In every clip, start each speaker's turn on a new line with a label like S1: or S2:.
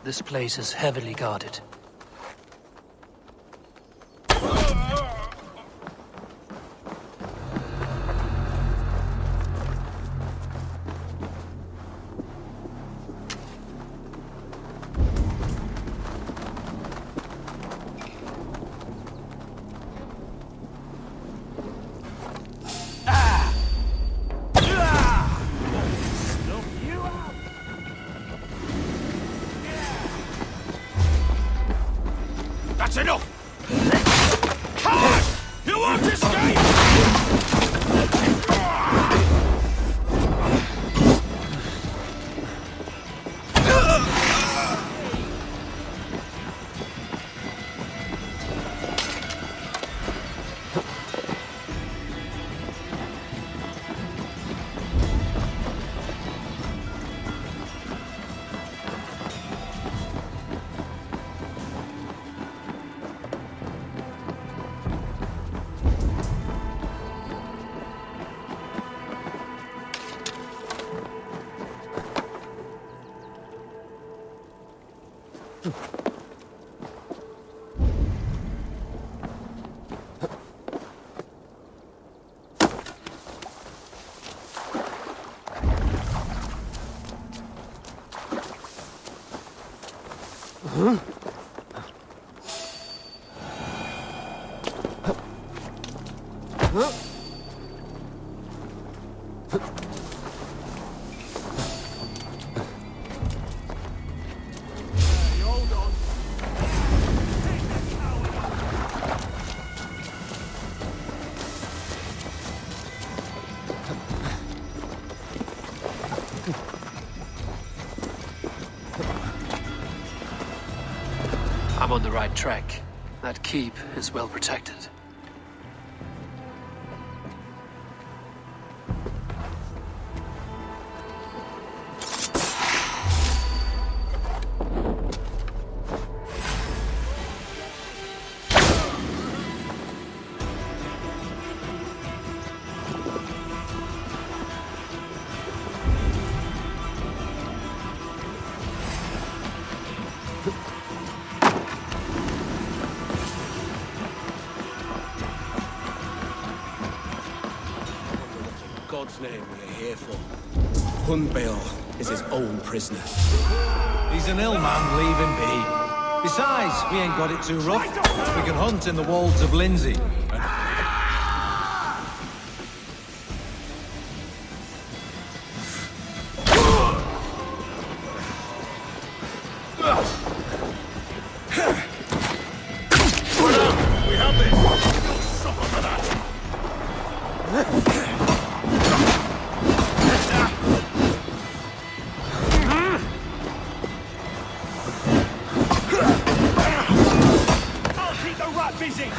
S1: This place is heavily guarded.
S2: That's enough! Coward! You won't escape!
S1: I'm on the right track. That keep is well protected.
S2: God's name we're here for. Hunbeor is his own prisoner.
S3: He's an ill man, leave him be. Besides, we ain't got it too rough. We can hunt in the wolds of Lindsay.
S2: We have this! You'll suffer for that! I'll keep the rat busy!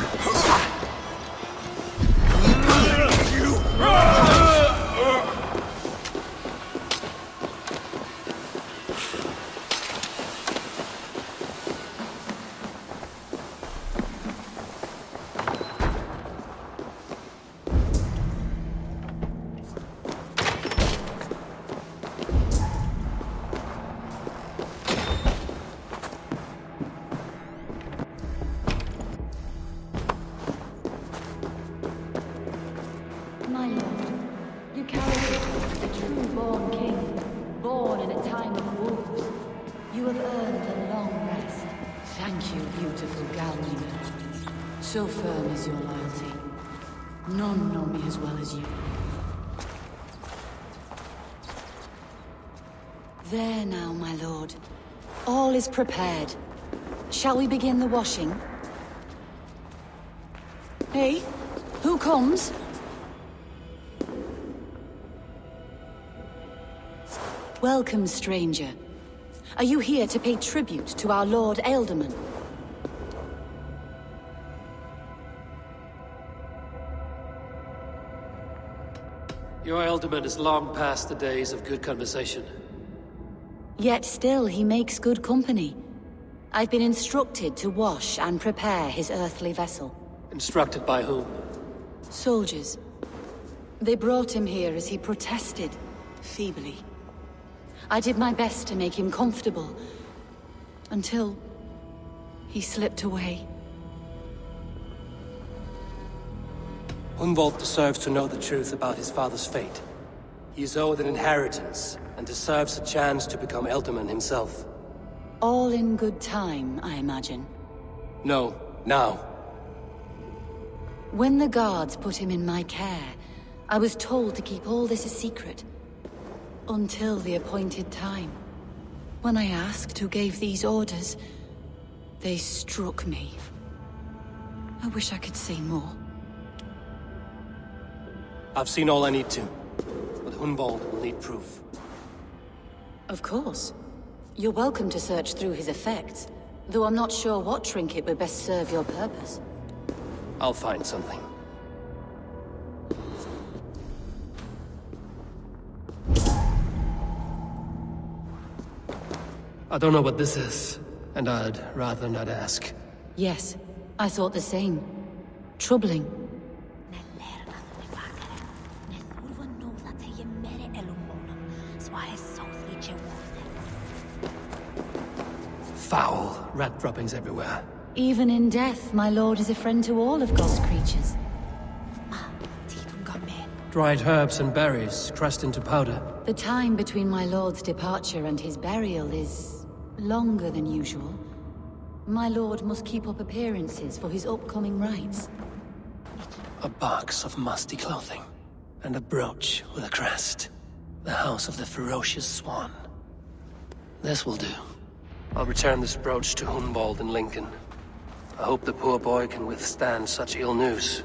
S4: My lord, you carry the true-born king, born in a time of wolves. You have earned a long rest. Thank you, beautiful Galmina. So firm is your loyalty. None know me as well as you. There now, my lord. All is prepared. Shall we begin the washing? Hey, who comes? Welcome, stranger. Are you here to pay tribute to our Lord Ealdorman?
S1: Your Ealdorman is long past the days of good conversation.
S4: Yet still he makes good company. I've been instructed to wash and prepare his earthly vessel.
S1: Instructed by whom?
S4: Soldiers. They brought him here as he protested, feebly. I did my best to make him comfortable, Until he slipped away.
S5: Hunwald deserves to know the truth about his father's fate. He is owed an inheritance, and deserves a chance to become Elderman himself.
S4: All in good time, I imagine.
S5: No, now.
S4: When the guards put him in my care, I was told to keep all this a secret. Until the appointed time. When I asked who gave these orders, they struck me. I wish I could say more.
S5: I've seen all I need to, but Hunwald will need proof.
S4: Of course. You're welcome to search through his effects, though I'm not sure what trinket would best serve your purpose.
S5: I'll find something. I don't know what this is, and I'd rather not ask.
S4: Yes, I thought the same. Troubling.
S5: Foul rat droppings everywhere.
S4: Even in death, my lord is a friend to all of God's creatures.
S5: Dried herbs and berries crushed into powder.
S4: The time between my lord's departure and his burial is longer than usual. My lord must keep up appearances for his upcoming rites.
S5: A box of musty clothing, and a brooch with a crest. The house of the ferocious swan. This will do. I'll return this brooch to Hunwald in Lincoln. I hope the poor boy can withstand such ill news.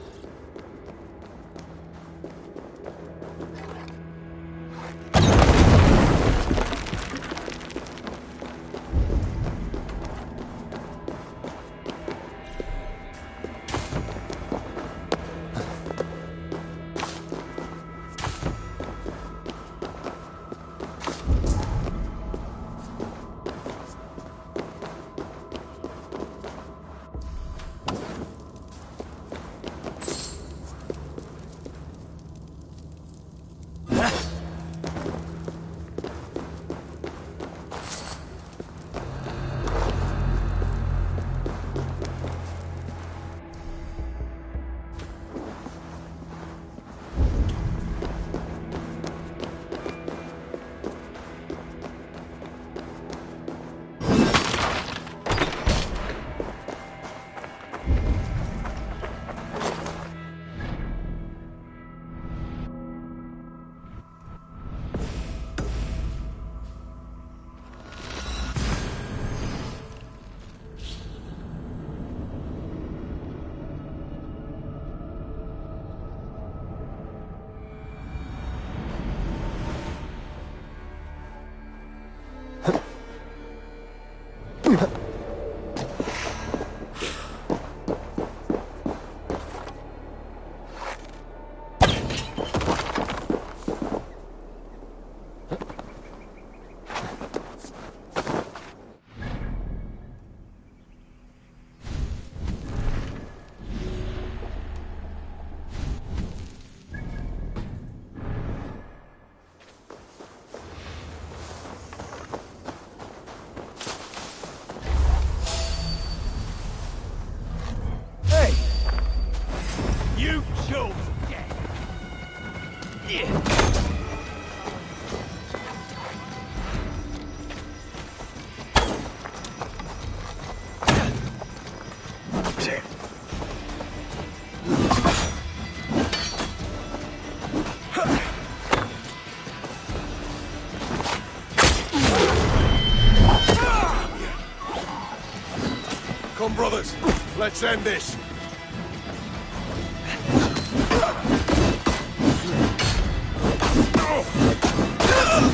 S6: Come, brothers. Let's end this.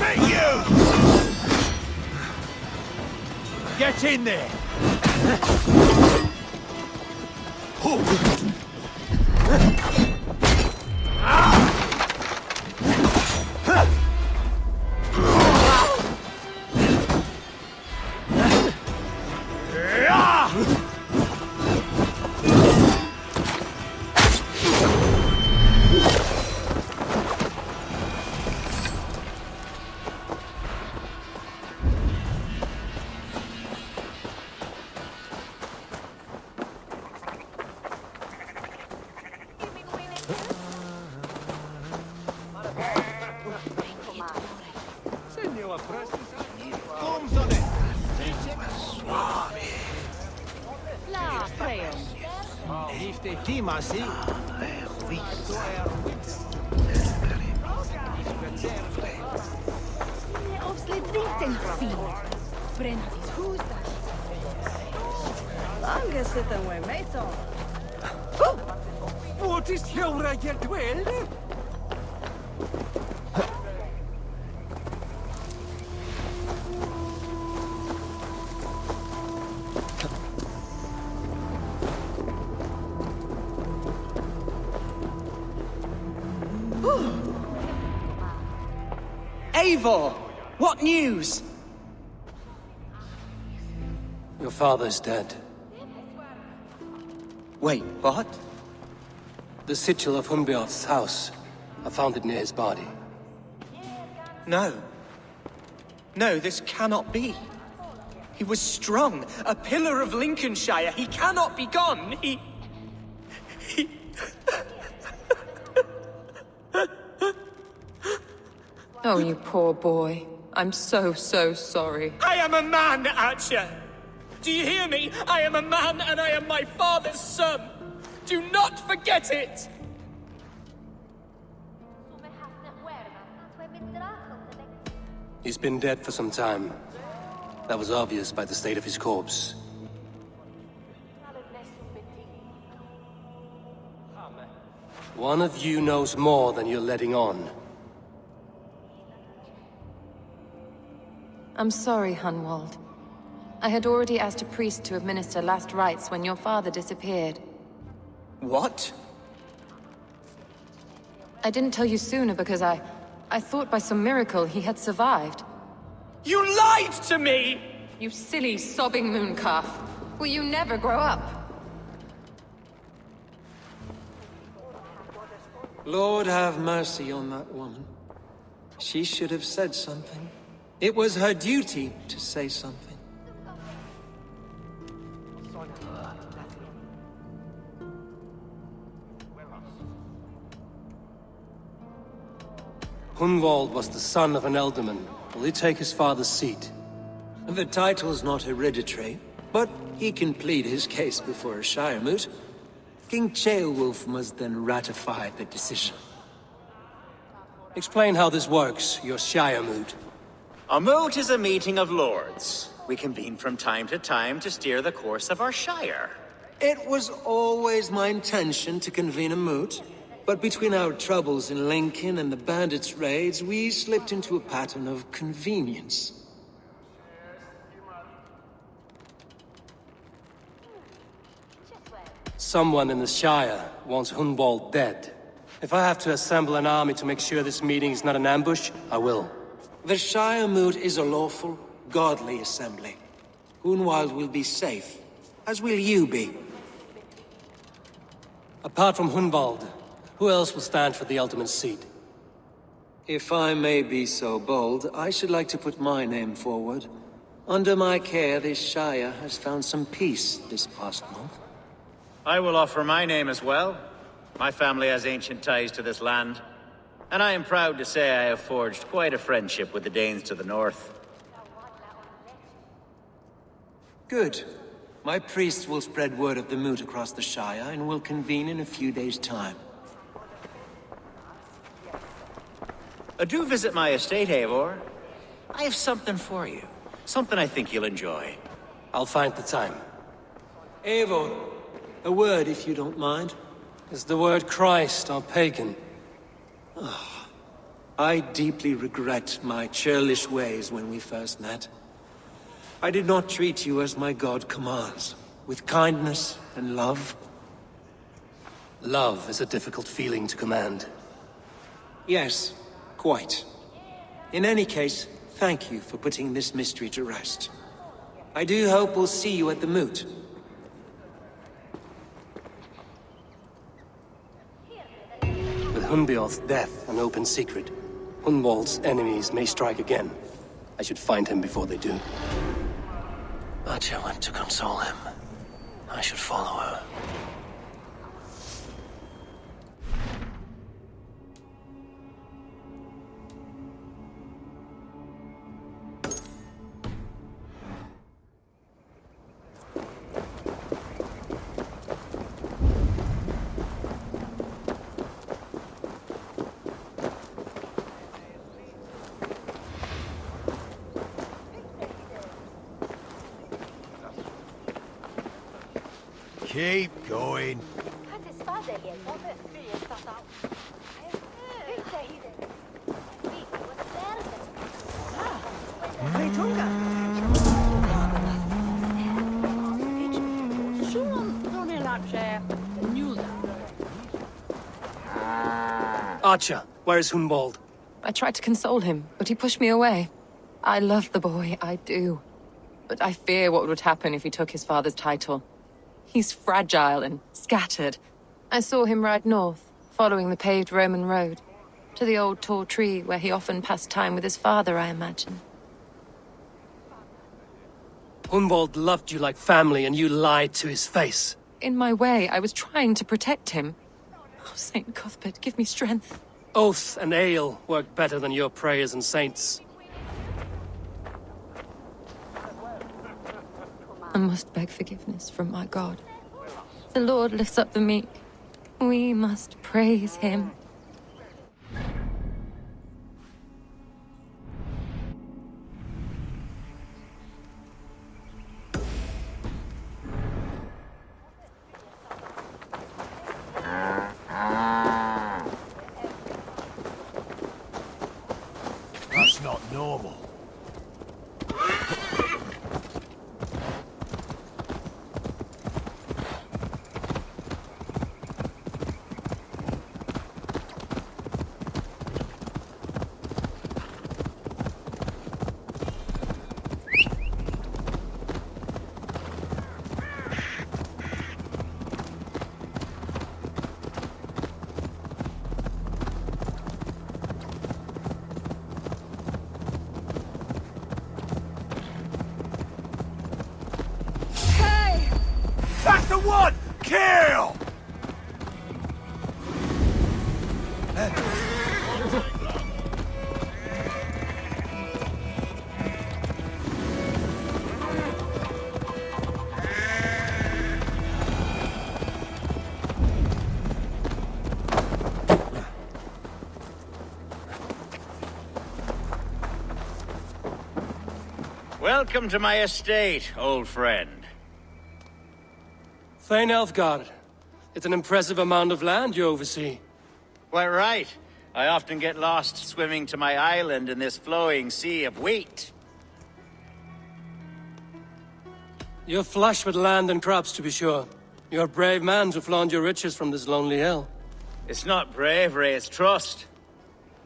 S3: Hey, you! Get in there! Forms on it!
S4: La Freon.
S3: If they timasi,
S4: Ne obsledriten feed. Brennavis húsda. Lange sitten we meito.
S3: What is Hjora Gerdwell?
S7: Eivor! What news?
S5: Your father's dead.
S7: Wait, what?
S5: The sigil of Hunbeoth's house. I found it near his body.
S7: No. No, this cannot be. He was strong, a pillar of Lincolnshire. He cannot be gone. He...
S8: Oh, you poor boy. I'm so sorry.
S7: I am a man, Archer! Do you hear me? I am a man and I am my father's son! Do not forget it!
S5: He's been dead for some time. That was obvious by the state of his corpse. One of you knows more than you're letting on.
S8: I'm sorry, Hunwald. I had already asked a priest to administer last rites when your father disappeared.
S7: What?
S8: I didn't tell you sooner because I thought by some miracle he had survived.
S7: You lied to me!
S8: You silly, sobbing mooncalf. Will you never grow up?
S9: Lord have mercy on that woman. She should have said something. It was her duty to say something.
S5: Hunwald was the son of an ealdorman. Will he take his father's seat?
S9: The title's not hereditary, but he can plead his case before a Shire moot. King Ceolwulf must then ratify the decision.
S5: Explain how this works, your Shire moot.
S10: A moot is a meeting of lords. We convene from time to time to steer the course of our shire.
S9: It was always my intention to convene a moot, but between our troubles in Lincoln and the bandits' raids, we slipped into a pattern of convenience.
S5: Someone in the Shire wants Hunwald dead. If I have to assemble an army to make sure this meeting is not an ambush, I will.
S9: The Shire moot is a lawful, godly assembly. Hunwald will be safe, as will you be.
S5: Apart from Hunwald, who else will stand for the ultimate seat?
S9: If I may be so bold, I should like to put my name forward. Under my care, this Shire has found some peace this past month.
S10: I will offer my name as well. My family has ancient ties to this land, and I am proud to say I have forged quite a friendship with the Danes to the north.
S9: Good. My priests will spread word of the moot across the Shire, and will convene in a few days' time.
S10: Do visit my estate, Eivor. I have something for you. Something I think you'll enjoy.
S5: I'll find the time.
S9: Eivor, a word if you don't mind.
S5: Is the word Christ or pagan?
S9: I deeply regret my churlish ways when we first met. I did not treat you as my god commands, with kindness and love.
S5: Love is a difficult feeling to command.
S9: Yes, quite. In any case, thank you for putting this mystery to rest. I do hope we'll see you at the moot.
S5: With Hunbeoth's death an open secret, Hunwald's enemies may strike again. I should find him before they do.
S2: Archer went to console him. I should follow her.
S6: Keep going.
S5: Archer, where is Hunwald?
S8: I tried to console him, but he pushed me away. I love the boy, I do. But I fear what would happen if he took his father's title. He's fragile and scattered. I saw him ride north, following the paved Roman road. To the old tall tree where he often passed time with his father, I imagine.
S5: Hunwald loved you like family and you lied to his face.
S8: In my way, I was trying to protect him. Oh, Saint Cuthbert, give me strength.
S5: Oath and ale work better than your prayers and saints.
S8: I must beg forgiveness from my God. The Lord lifts up the meek. We must praise him.
S6: That's not normal. That's the one! Kill!
S10: Welcome to my estate, old friend.
S5: Thane Elfgard. It's an impressive amount of land you oversee.
S10: Quite right. I often get lost swimming to my island in this flowing sea of wheat.
S5: You're flush with land and crops, to be sure. You're a brave man to flaunt your riches from this lonely hill.
S10: It's not bravery, it's trust.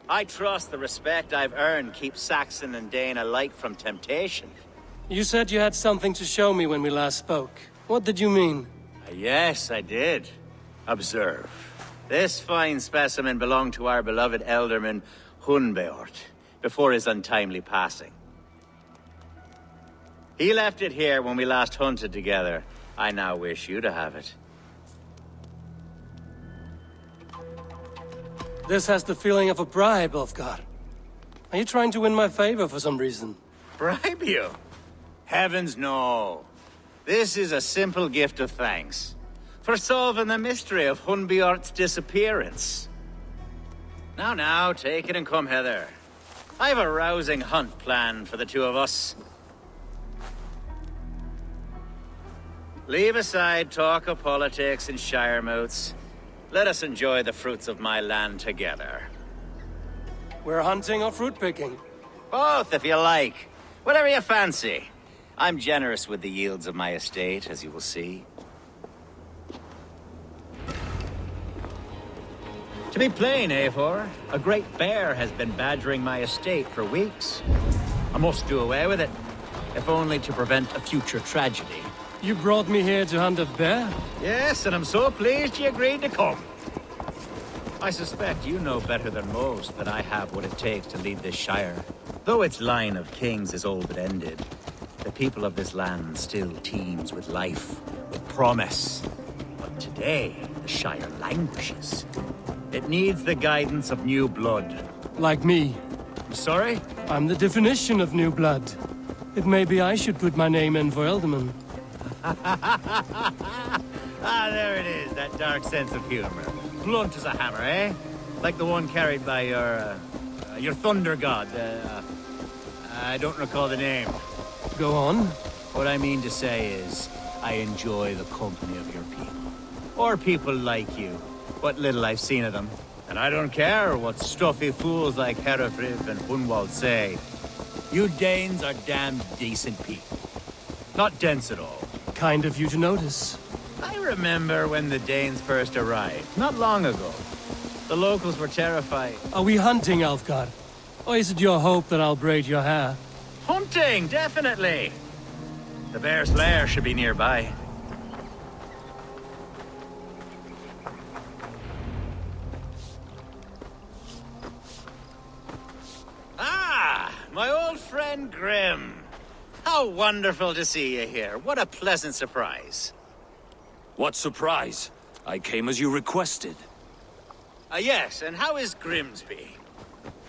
S10: I trust the respect I've earned keeps Saxon and Dane alike from temptation.
S5: You said you had something to show me when we last spoke. What did you mean?
S10: Yes, I did. Observe. This fine specimen belonged to our beloved elderman, Hunbeort, before his untimely passing. He left it here when we last hunted together. I now wish you to have it.
S5: This has the feeling of a bribe, Ulfgar. Are you trying to win my favor for some reason?
S10: Bribe you? Heavens, no. This is a simple gift of thanks for solving the mystery of Hunbeort's disappearance. Now, take it and come hither. I have a rousing hunt planned for the two of us. Leave aside talk of politics and shire moats. Let us enjoy the fruits of my land together.
S5: We're hunting or fruit picking?
S10: Both, if you like. Whatever you fancy. I'm generous with the yields of my estate, as you will see. To be plain, Eivor, a great bear has been badgering my estate for weeks. I must do away with it, if only to prevent a future tragedy.
S5: You brought me here to hunt a bear?
S10: Yes, and I'm so pleased you agreed to come. I suspect you know better than most that I have what it takes to lead this shire. Though its line of kings is old but ended, the people of this land still teems with life, with promise. But today, the shire languishes. It needs the guidance of new blood.
S5: Like me.
S10: I'm sorry?
S5: I'm the definition of new blood. It may be I should put my name in for Elderman.
S10: There it is, that dark sense of humor. Blunt as a hammer, eh? Like the one carried by your thunder god. I don't recall the name.
S5: Go on.
S10: What I mean to say is, I enjoy the company of your people. Or people like you. What little I've seen of them. And I don't care what stuffy fools like Herefrith and Hunwald say. You Danes are damn decent people. Not dense at all.
S5: Kind of you to notice.
S10: I remember when the Danes first arrived, not long ago. The locals were terrified.
S5: Are we hunting, Alfgar? Or is it your hope that I'll braid your hair?
S10: Hunting, definitely! The bear's lair should be nearby. Ah! My old friend Grim. How wonderful to see you here. What a pleasant surprise.
S11: What surprise? I came as you requested.
S10: Yes, and how is Grimsby?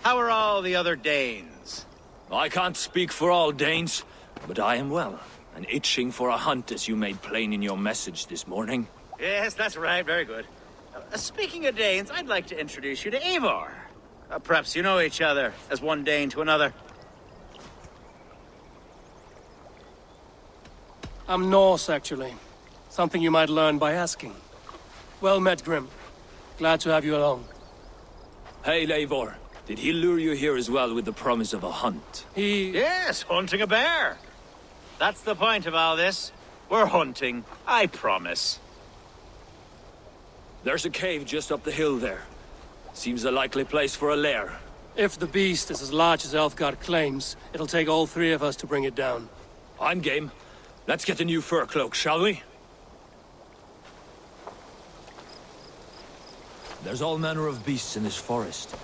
S10: How are all the other Danes?
S11: I can't speak for all Danes, but I am well, and itching for a hunt as you made plain in your message this morning.
S10: Yes, that's right, very good. Speaking of Danes, I'd like to introduce you to Eivor. Perhaps you know each other, as one Dane to another.
S5: I'm Norse, actually. Something you might learn by asking. Well met, Grim. Glad to have you along.
S11: Hey, Eivor. Did he lure you here as well with the promise of a hunt?
S10: Yes, hunting a bear. That's the point of all this. We're hunting, I promise.
S11: There's a cave just up the hill there. Seems a likely place for a lair.
S5: If the beast is as large as Elfgard claims, it'll take all three of us to bring it down.
S11: I'm game. Let's get a new fur cloak, shall we? There's all manner of beasts in this forest.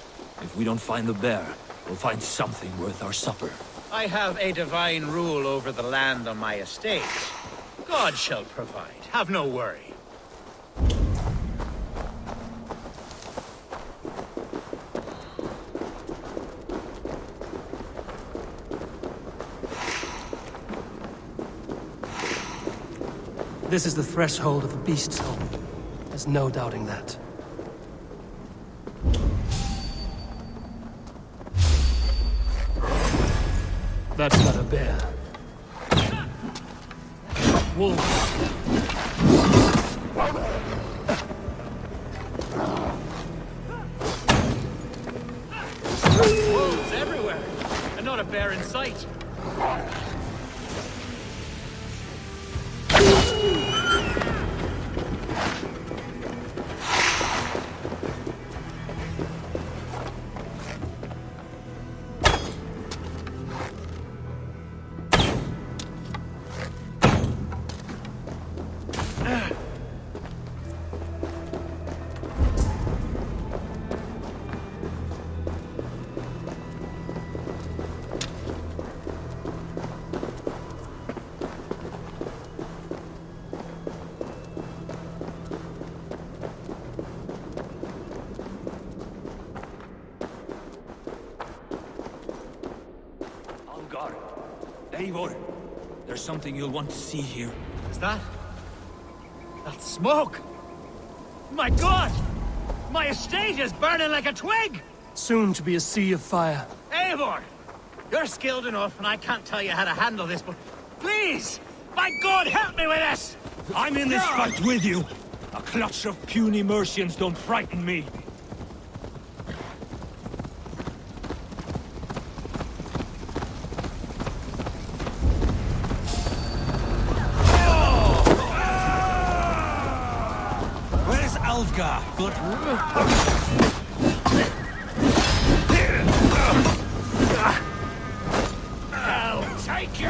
S11: If we don't find the bear, we'll find something worth our supper.
S10: I have a divine rule over the land on my estate. God shall provide. Have no worry.
S5: This is the threshold of the beast's home. There's no doubting that. That's not a bear. Wolves.
S10: Wolves everywhere, and not a bear in sight.
S11: Eivor, there's something you'll want to see here.
S10: Is that? That's smoke! My God! My estate is burning like a twig!
S5: Soon to be a sea of fire.
S10: Eivor! You're skilled enough, and I can't tell you how to handle this, but please! By God, help me with this!
S11: I'm in this fight with you! A clutch of puny Mercians don't frighten me!
S6: I'll take you!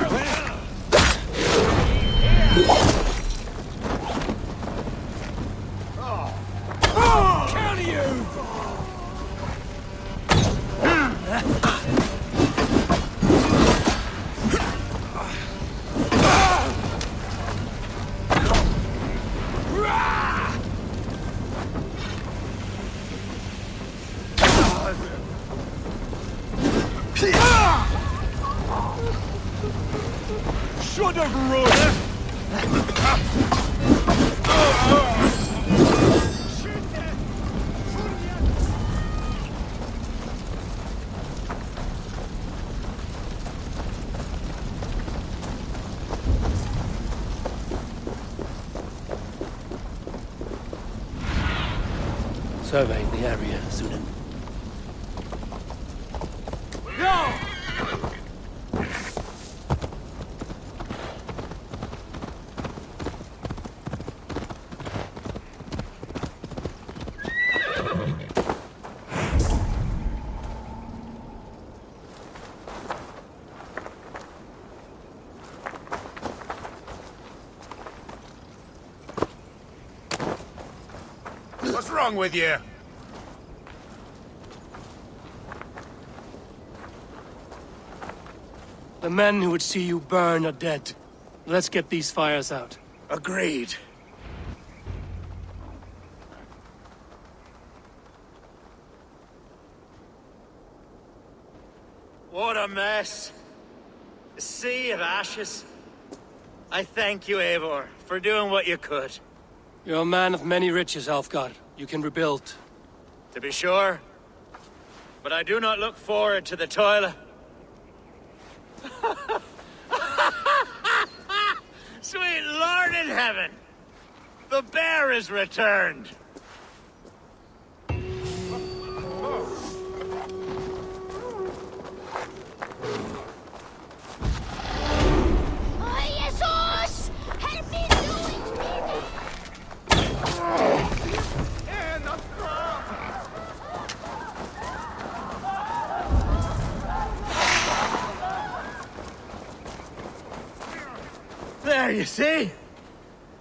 S6: Kill you! Should have run!
S5: survey the area, Sunan.
S6: What's wrong with you?
S5: The men who would see you burn are dead. Let's get these fires out.
S6: Agreed.
S10: What a mess. A sea of ashes. I thank you, Eivor, for doing what you could.
S5: You're a man of many riches, Alfgard. You can rebuild.
S10: To be sure. But I do not look forward to the toil. Sweet Lord in heaven! The bear is returned!
S6: Jesus! Help me
S10: There, you see?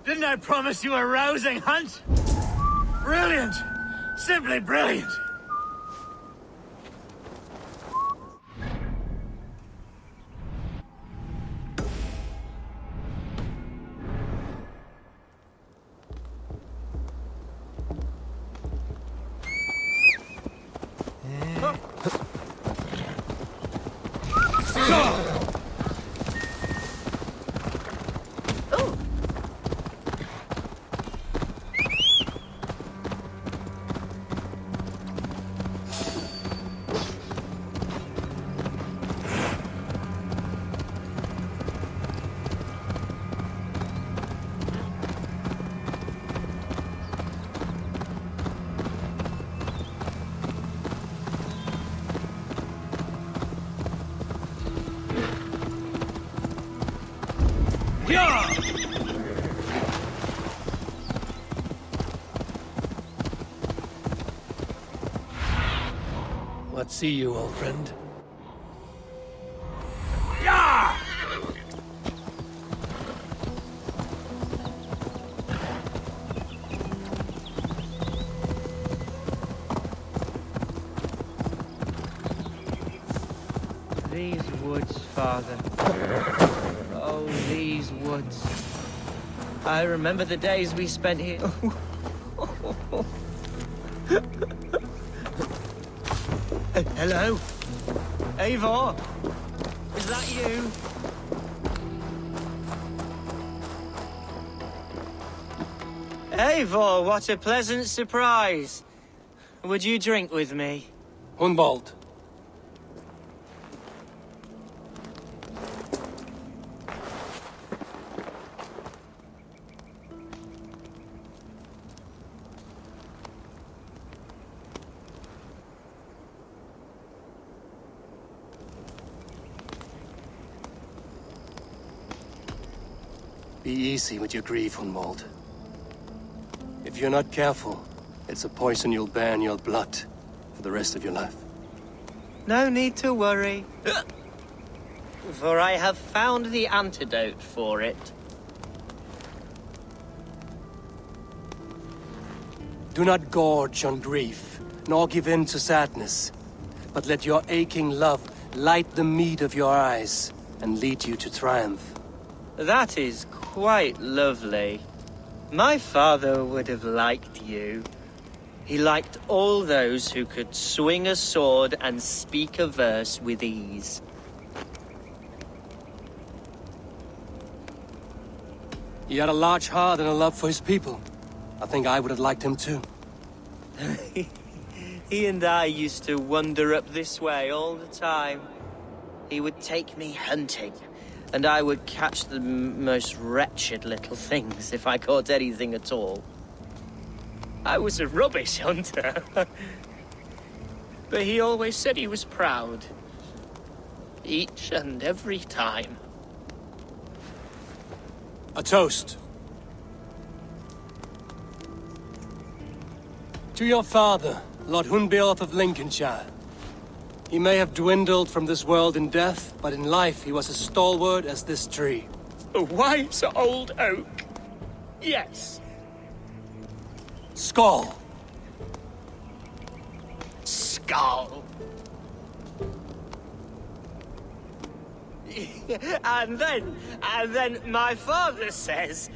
S10: Didn't I promise you a rousing hunt? Brilliant! Simply brilliant!
S5: What see you, old friend?
S7: These woods, Father. Oh, these woods. I remember the days we spent here. Hello? Eivor? Is that you? Eivor, what a pleasant surprise. Would you drink with me?
S5: Hunwald. Be easy with your grief, Hunwald. If you're not careful, it's a poison you'll bear in your blood for the rest of your life.
S7: No need to worry. For I have found the antidote for it.
S5: Do not gorge on grief, nor give in to sadness, but let your aching love light the mead of your eyes and lead you to triumph.
S7: That is quite lovely. My father would have liked you. He liked all those who could swing a sword and speak a verse with ease.
S5: He had a large heart and a love for his people. I think I would have liked him too.
S7: He and I used to wander up this way all the time. He would take me hunting, and I would catch the most wretched little things if I caught anything at all. I was a rubbish hunter. But he always said he was proud. Each and every time.
S5: A toast. To your father, Lord Hunbeorth of Lincolnshire. He may have dwindled from this world in death, but in life he was as stalwart as this tree.
S7: A wise old oak. Yes.
S5: Skull.
S7: Skull. And then my father says,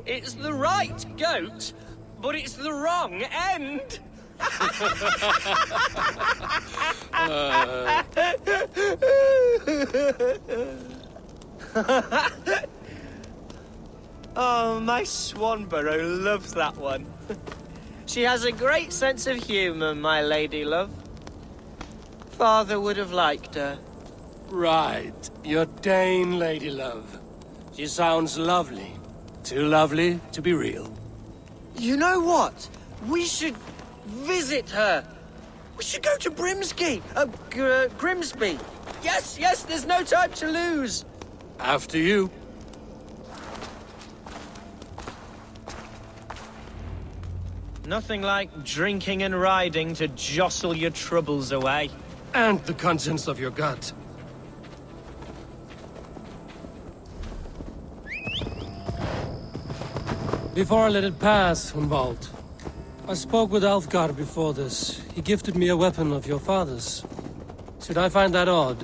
S7: it's the right goat, but it's the wrong end. Oh, my Swanborough loves that one. She has a great sense of humor, my lady love. Father would have liked her.
S5: Right. Your Dane lady love. She sounds lovely. Too lovely to be real.
S7: You know what? We should visit her. We should go to Grimsby. Yes, there's no time to lose.
S5: After you.
S7: Nothing like drinking and riding to jostle your troubles away.
S5: And the contents of your gut. Before I let it pass, Hunwald, I spoke with Alfgar before this. He gifted me a weapon of your father's. Should I find that odd?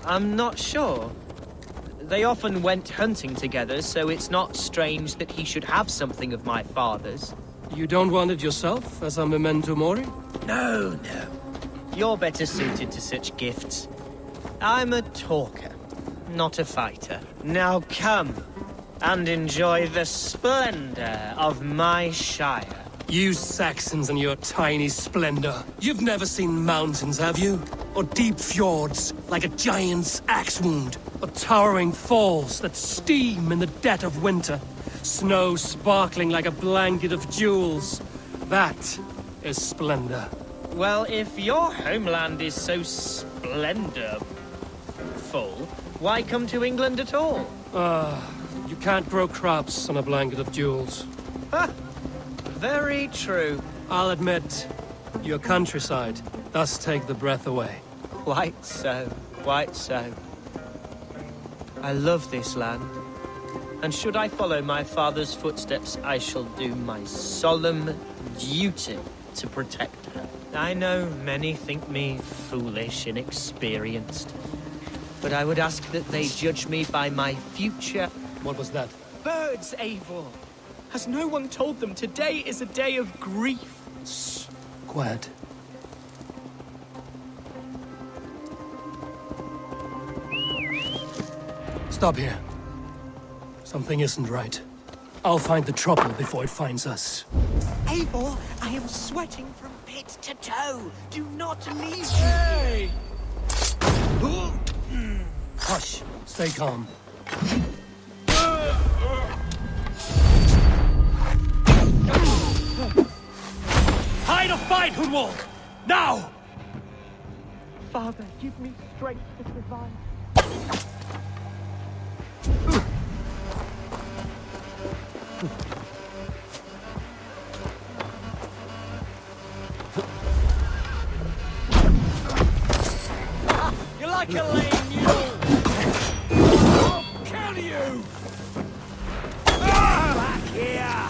S7: I'm not sure. They often went hunting together, so it's not strange that he should have something of my father's.
S5: You don't want it yourself, as a memento mori?
S7: No. You're better suited to such gifts. I'm a talker, not a fighter. Now come and enjoy the splendor of my shire.
S5: You Saxons and your tiny splendor. You've never seen mountains, have you? Or deep fjords, like a giant's axe wound? Or towering falls that steam in the dead of winter? Snow sparkling like a blanket of jewels? That is splendor.
S7: Well, if your homeland is so splendorful, why come to England at all?
S5: You can't grow crops on a blanket of jewels.
S7: Very true.
S5: I'll admit, your countryside does take the breath away.
S7: Quite so. I love this land. And should I follow my father's footsteps, I shall do my solemn duty to protect her. I know many think me foolish, inexperienced. But I would ask that they judge me by my future.
S5: What was that?
S7: Birds, Eivor! Has no one told them today is a day of grief?
S5: Quiet. Stop here. Something isn't right. I'll find the trouble before it finds us.
S7: Eivor, I am sweating from pit to toe. Do not leave me.
S5: Hey! Hush. Stay calm. Hide or fight, Hunwald! Now!
S7: Father, give me strength to survive. You're like a lame mule!
S11: I'll kill you! Back here!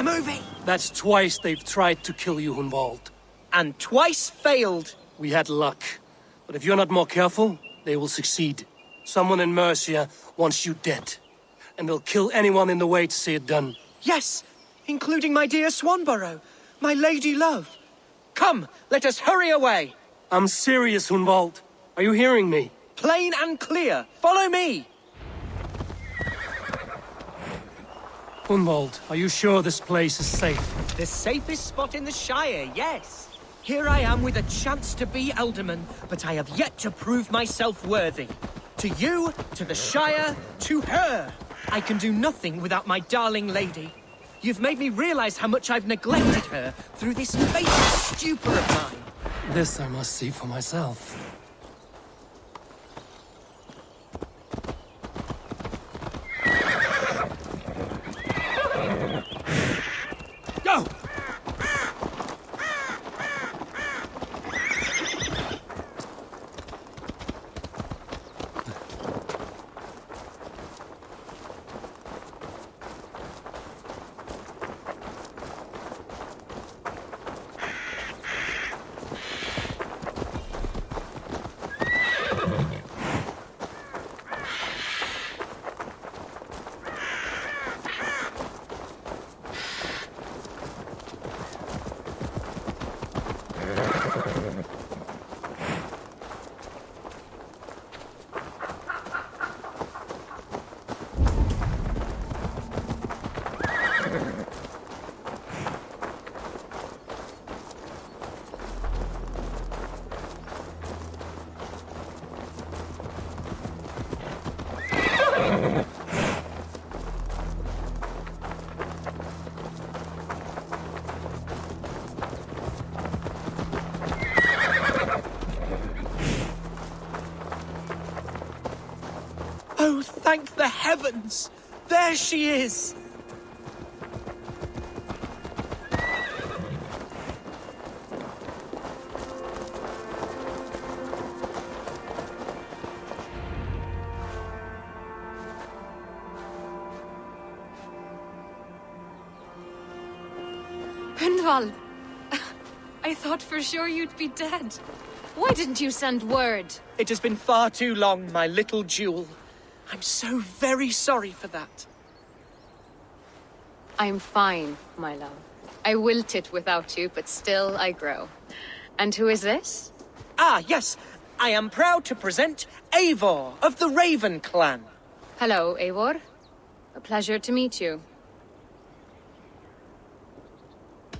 S7: movie!
S5: That's twice they've tried to kill you, Hunwald.
S7: And twice failed.
S5: We had luck. But if you're not more careful, they will succeed. Someone in Mercia wants you dead. And they'll kill anyone in the way to see it done.
S7: Yes, including my dear Swanborough, my lady love. Come, let us hurry away.
S5: I'm serious, Hunwald. Are you hearing me?
S7: Plain and clear. Follow me.
S5: Hunwald, are you sure this place is safe?
S7: The safest spot in the Shire, yes. Here I am with a chance to be Alderman, but I have yet to prove myself worthy. To you, to the Shire, to her. I can do nothing without my darling lady. You've made me realize how much I've neglected her through this fatal stupor of mine.
S5: This I must see for myself. Go!
S7: Oh, thank the heavens! There she is!
S8: Hunwald! I thought for sure you'd be dead. Why didn't you send word?
S7: It has been far too long, my little jewel. I'm so very sorry for that.
S8: I'm fine, my love. I wilted without you, but still I grow. And who is this?
S7: Ah, yes. I am proud to present Eivor of the Raven clan.
S8: Hello, Eivor. A pleasure to meet you.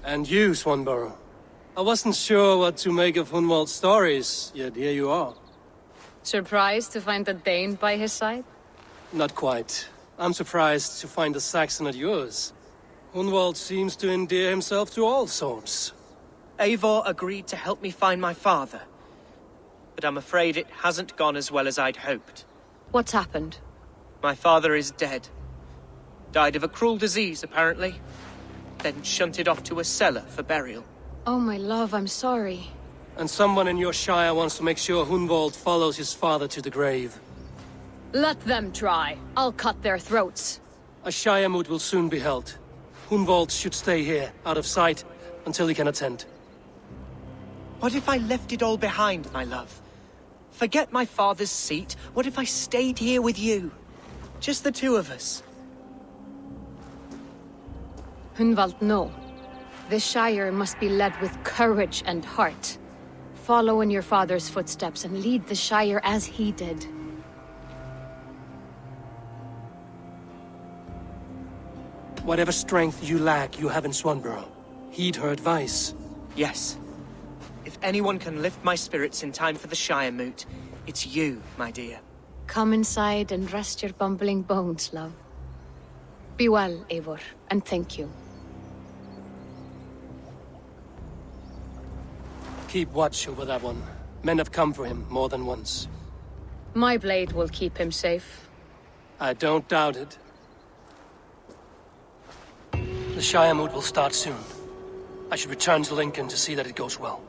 S5: And you, Swanborough. I wasn't sure what to make of Hunwald's stories, yet here you are.
S8: Surprised to find a Dane by his side?
S5: Not quite. I'm surprised to find a Saxon at yours. Hunwald seems to endear himself to all sorts.
S7: Eivor agreed to help me find my father. But I'm afraid it hasn't gone as well as I'd hoped.
S8: What's happened?
S7: My father is dead. Died of a cruel disease, apparently. Then shunted off to a cellar for burial.
S8: Oh, my love, I'm sorry.
S5: And someone in your shire wants to make sure Hunwald follows his father to the grave.
S8: Let them try. I'll cut their throats.
S5: A shire moot will soon be held. Hunwald should stay here, out of sight, until he can attend.
S7: What if I left it all behind, my love? Forget my father's seat. What if I stayed here with you? Just the two of us.
S8: Hunwald, no. The Shire must be led with courage and heart. Follow in your father's footsteps and lead the Shire as he did.
S5: Whatever strength you lack, you have in Swanborough. Heed her advice.
S7: Yes. If anyone can lift my spirits in time for the Shire moot, it's you, my dear.
S8: Come inside and rest your bumbling bones, love. Be well, Eivor, and thank you.
S5: Keep watch over that one. Men have come for him more than once.
S8: My blade will keep him safe.
S5: I don't doubt it. The Shire moot will start soon. I should return to Lincoln to see that it goes well.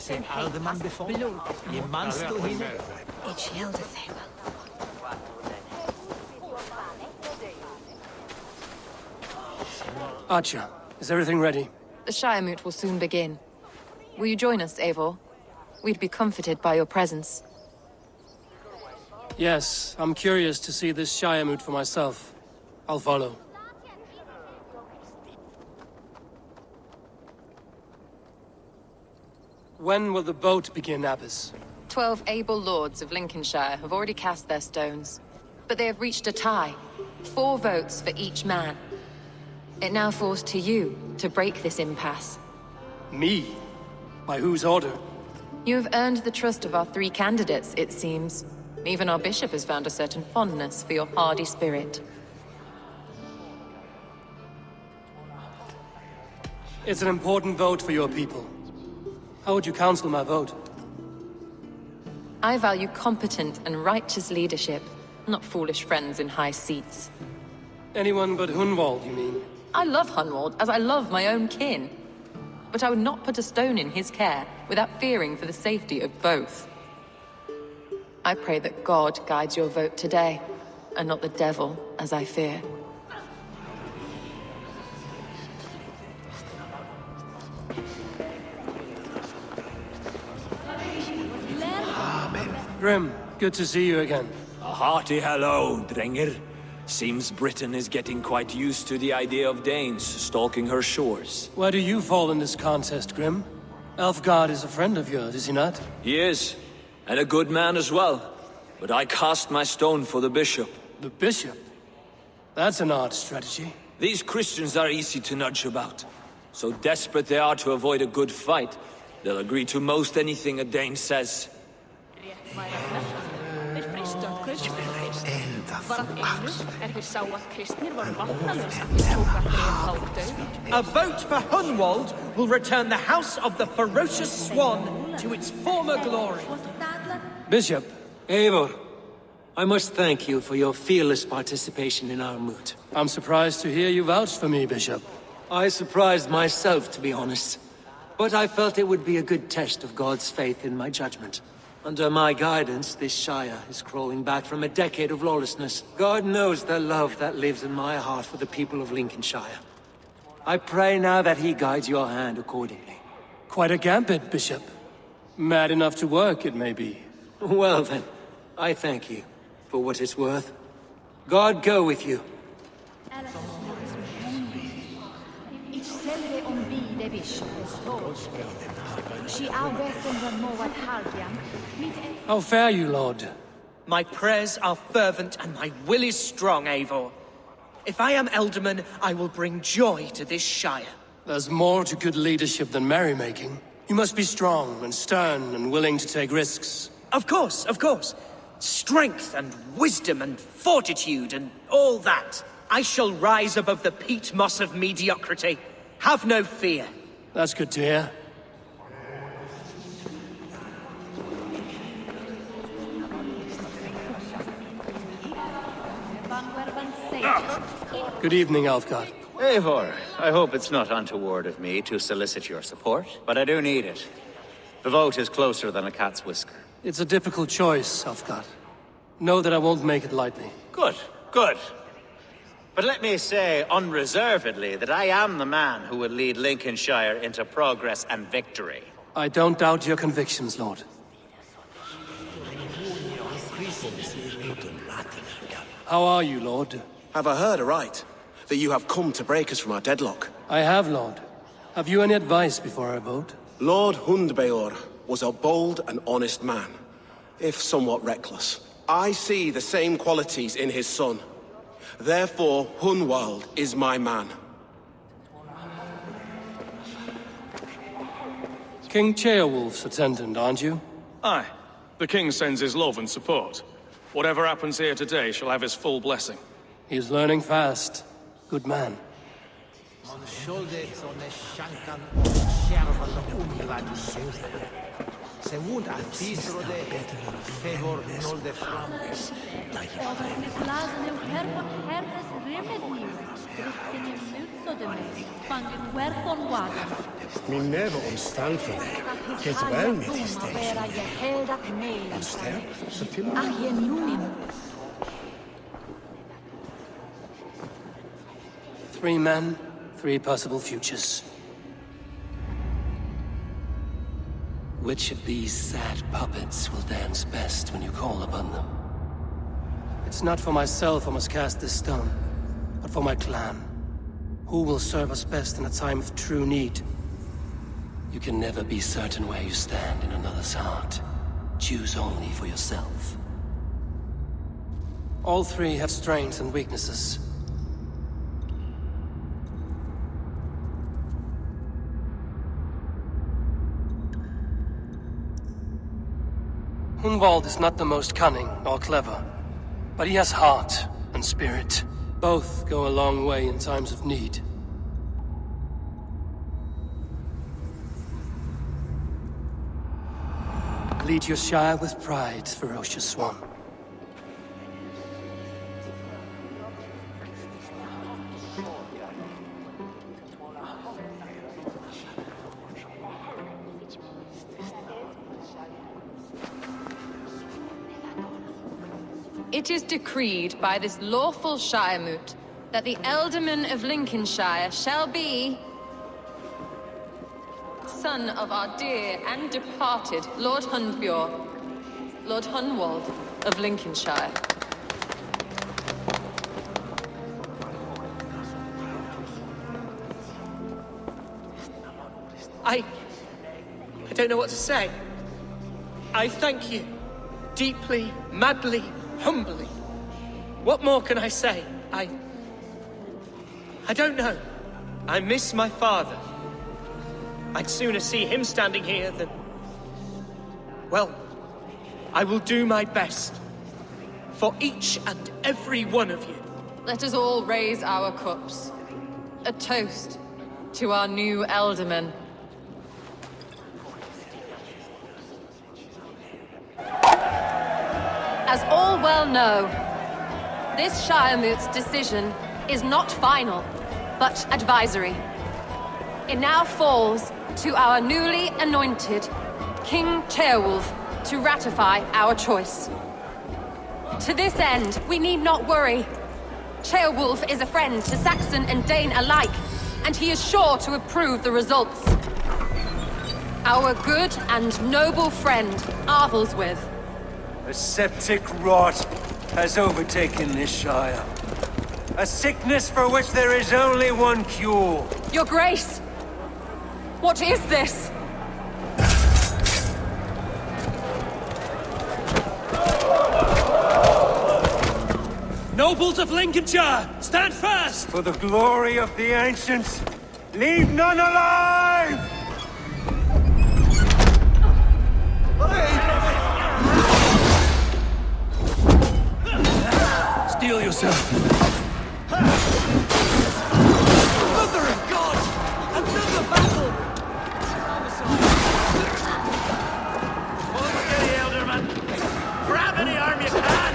S3: sin alderman before. Ye man stå hinne.
S5: Archer, is everything ready?
S8: The Shire Moot will soon begin. Will you join us, Eivor? We'd be comforted by your presence.
S5: Yes, I'm curious to see this Shire Moot for myself. I'll follow. When will the boat begin, Abbess?
S8: 12 able lords of Lincolnshire have already cast their stones, but they have reached a tie. 4 votes for each man. It now falls to you to break this impasse.
S5: Me? By whose order?
S8: You have earned the trust of our 3 candidates, it seems. Even our bishop has found a certain fondness for your hardy spirit.
S5: It's an important vote for your people. How would you counsel my vote?
S8: I value competent and righteous leadership, not foolish friends in high seats.
S5: Anyone but Hunwald, you mean?
S8: I love Hunwald, as I love my own kin. But I would not put a stone in his care without fearing for the safety of both. I pray that God guides your vote today, and not the devil, as I fear.
S5: Grim, good to see you again.
S11: A hearty hello, Drenger. Seems Britain is getting quite used to the idea of Danes stalking her shores.
S5: Where do you fall in this contest, Grim? Elfgard is a friend of yours, is he not?
S11: He is, and a good man as well. But I cast my stone for the bishop.
S5: The bishop? That's an odd strategy.
S11: These Christians are easy to nudge about. So desperate they are to avoid a good fight, they'll agree to most anything a Dane says.
S12: A vote for Hunwald will return the House of the Ferocious Swan to its former glory.
S5: Bishop.
S9: Eivor, I must thank you for your fearless participation in our moot.
S5: I'm surprised to hear you vouch for me, Bishop.
S9: I surprised myself, to be honest. But I felt it would be a good test of God's faith in my judgment. Under my guidance, this Shire is crawling back from a decade of lawlessness. God knows the love that lives in my heart for the people of Lincolnshire. I pray now that he guides your hand accordingly.
S5: Quite a gambit, Bishop. Mad enough to work, it may be.
S9: Well then, I thank you, for what it's worth. God go with you.
S5: How fare you, Lord?
S12: My prayers are fervent and my will is strong, Eivor. If I am Elderman, I will bring joy to this Shire.
S5: There's more to good leadership than merrymaking. You must be strong and stern and willing to take risks.
S12: Of course, of course. Strength and wisdom and fortitude and all that. I shall rise above the peat moss of mediocrity. Have no fear.
S5: That's good to hear. Good evening, Alfgard.
S10: Eivor, I hope it's not untoward of me to solicit your support, but I do need it. The vote is closer than a cat's whisker.
S5: It's a difficult choice, Alfgard. Know that I won't make it lightly.
S10: Good, good. But let me say unreservedly that I am the man who will lead Lincolnshire into progress and victory.
S5: I don't doubt your convictions, Lord. How are you, Lord?
S2: Have I heard aright? That you have come to break us from our deadlock?
S5: I have, Lord. Have you any advice before I vote?
S2: Lord Hundbeor was a bold and honest man, if somewhat reckless. I see the same qualities in his son. Therefore, Hunwald is my man.
S5: King Ceolwulf's attendant, aren't you?
S13: Aye. The king sends his love and support. Whatever happens here today shall have his full blessing.
S5: He's learning fast. Good man.
S3: Se woont arbitro de favor nol de frames.
S6: Min never omstal för det. Get well med his
S5: Three men, three possible futures. Which of these sad puppets will dance best when you call upon them? It's not for myself I must cast this stone, but for my clan. Who will serve us best in a time of true need? You can never be certain where you stand in another's heart. Choose only for yourself. All three have strengths and weaknesses. Hunwald is not the most cunning or clever, but he has heart and spirit. Both go a long way in times of need. Lead your Shire with pride, ferocious Swan.
S8: It is decreed by this lawful Shiremoot that the Ealdorman of Lincolnshire shall be son of our dear and departed Lord Hundbjorn, Lord Hunwald of Lincolnshire.
S12: I don't know what to say. I thank you. Deeply, madly, humbly. What more can I say? I don't know. I miss my father. I'd sooner see him standing here than... Well, I will do my best. For each and every one of you.
S8: Let us all raise our cups. A toast to our new Ealdorman. As all well know, this Shiremoot's decision is not final, but advisory. It now falls to our newly anointed King Ceolwulf to ratify our choice. To this end, we need not worry. Ceolwulf is a friend to Saxon and Dane alike, and he is sure to approve the results. Our good and noble friend, Arthelswith.
S9: A septic rot has overtaken this Shire. A sickness for which there is only one cure.
S8: Your Grace! What is this?
S5: Nobles of Lincolnshire, stand fast!
S9: For the glory of the ancients, leave none alive!
S5: Steel yourself.
S12: Mother of God! Another battle!
S10: Hold steady, Ealdorman. Grab any arm you can!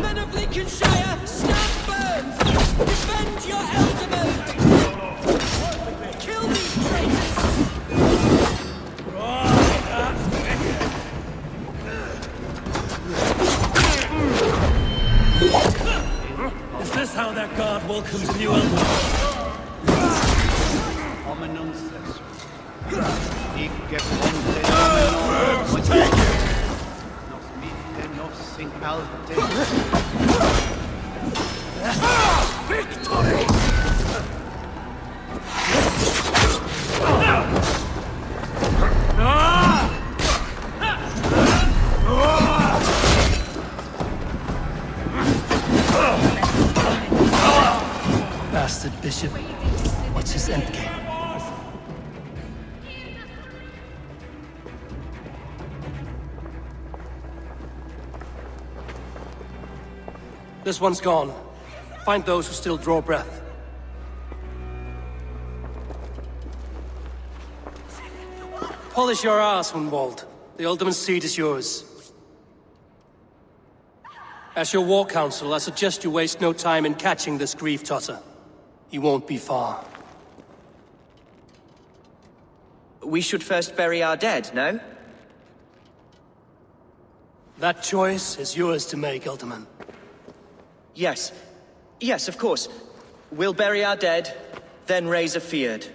S12: Men of Lincolnshire, stand firm! Defend your Ealdorman! Kill these traitors!
S5: Is this how their god welcomes a new Eldorman?
S6: Victory!
S5: bastard bishop. What's his endgame? This one's gone. Find those who still draw breath. Polish your ass, Hunwald. The ultimate seat is yours. As your war council, I suggest you waste no time in catching this grief-tosser. He won't be far.
S12: We should first bury our dead, no?
S5: That choice is yours to make, Ultiman.
S12: Yes. Yes, of course. We'll bury our dead, then raise a feared.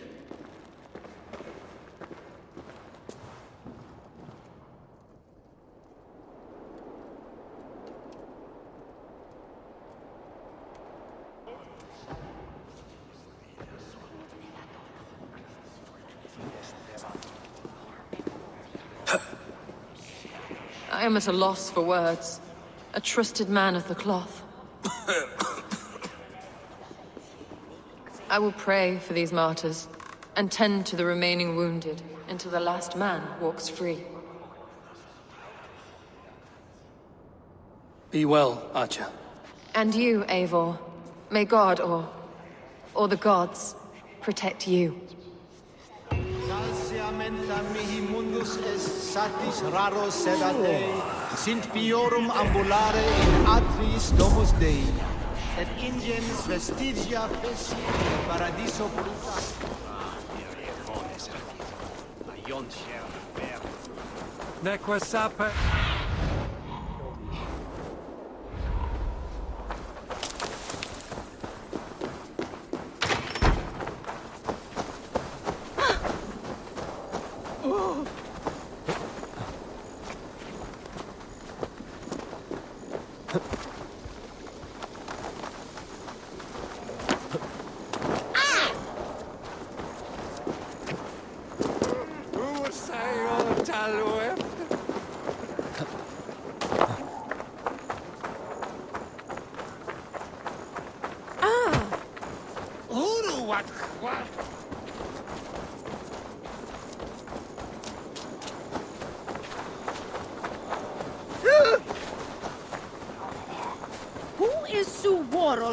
S8: I am at a loss for words. A trusted man of the cloth. I will pray for these martyrs, and tend to the remaining wounded, until the last man walks free.
S5: Be well, Archer.
S8: And you, Eivor. May God, or the gods, protect you.
S14: Mihi mundus est satis raro sedate, sint piorum ambulare in atris domus Dei, et ingens vestigia feci paradiso bruta.
S3: Neque sape.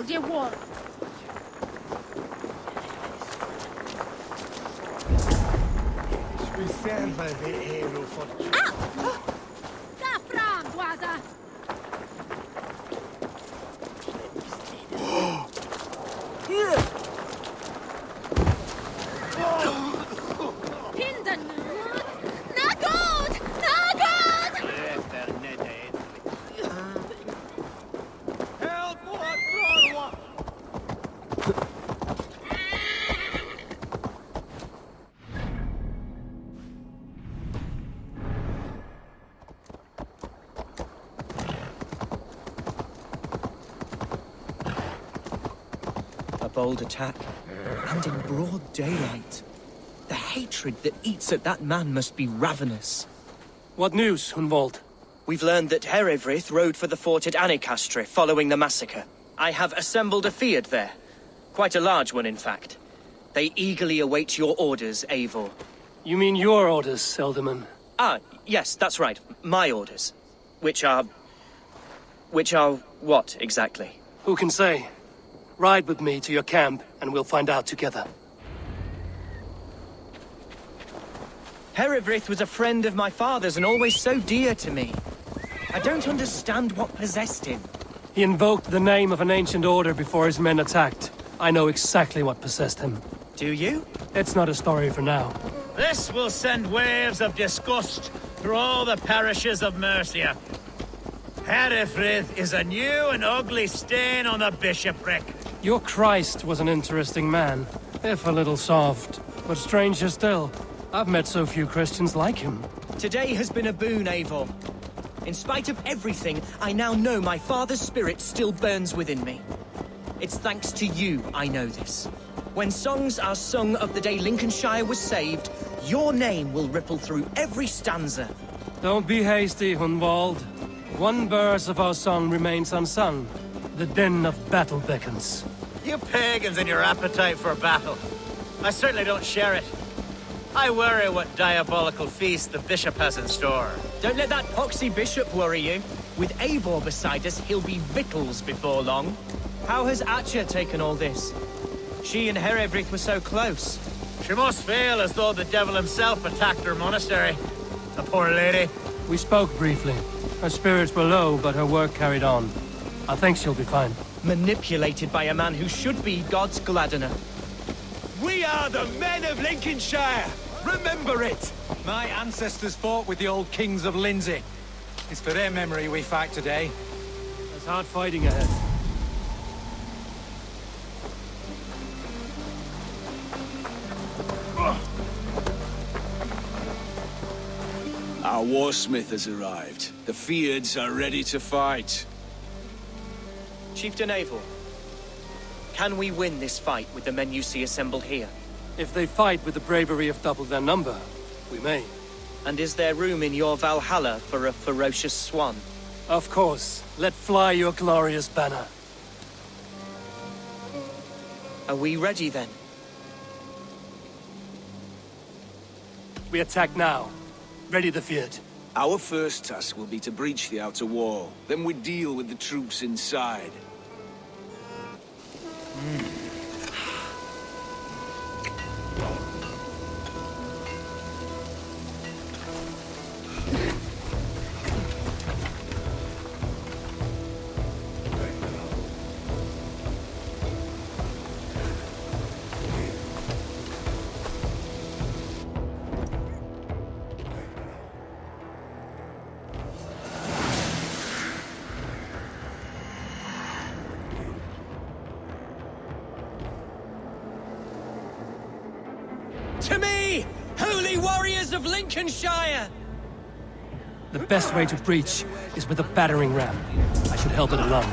S15: De war.
S14: We serve the hero for...
S15: Ah! Da framboise! Pinden! Na god! Na god!
S12: Bold attack, and in broad daylight. The hatred that eats at that man must be ravenous.
S5: What news, Hunwald?
S12: We've learned that Herivryth rode for the fort at Annikastre following the massacre. I have assembled a feard there. Quite a large one, in fact. They eagerly await your orders, Eivor.
S5: You mean your orders, Elderman?
S12: Ah, yes, that's right. My orders. Which are what, exactly?
S5: Who can say? Ride with me to your camp, and we'll find out together.
S12: Herivryth was a friend of my father's and always so dear to me. I don't understand what possessed him.
S5: He invoked the name of an ancient order before his men attacked. I know exactly what possessed him.
S12: Do you?
S5: It's not a story for now.
S10: This will send waves of disgust through all the parishes of Mercia. Herivryth is a new and ugly stain on the bishopric.
S5: Your Christ was an interesting man, if a little soft. But stranger still, I've met so few Christians like him.
S12: Today has been a boon, Eivor. In spite of everything, I now know my father's spirit still burns within me. It's thanks to you I know this. When songs are sung of the day Lincolnshire was saved, your name will ripple through every stanza.
S5: Don't be hasty, Hunwald. One verse of our song remains unsung. The din of battle beckons.
S10: You pagans and your appetite for battle. I certainly don't share it. I worry what diabolical feast the bishop has in store.
S12: Don't let that poxy bishop worry you. With Eivor beside us, he'll be victuals before long. How has Atcha taken all this? She and Herevrith were so close.
S10: She must feel as though the devil himself attacked her monastery. The poor lady.
S5: We spoke briefly. Her spirits were low, but her work carried on. I think she'll be fine.
S12: Manipulated by a man who should be God's gladdener.
S3: We are the men of Lincolnshire! Remember it! My ancestors fought with the old kings of Lindsey. It's for their memory we fight today.
S5: There's hard fighting ahead.
S11: Our warsmith has arrived. The Feards are ready to fight.
S12: Chieftain Eivor, can we win this fight with the men you see assembled here?
S5: If they fight with the bravery of double their number, we may.
S12: And is there room in your Valhalla for a ferocious swan?
S5: Of course. Let fly your glorious banner.
S12: Are we ready then?
S5: We attack now. Ready the Feared.
S11: Our first task will be to breach the outer wall. Then we deal with the troops inside.
S12: To me, holy warriors of Lincolnshire!
S5: The best way to breach is with a battering ram. I should help it along.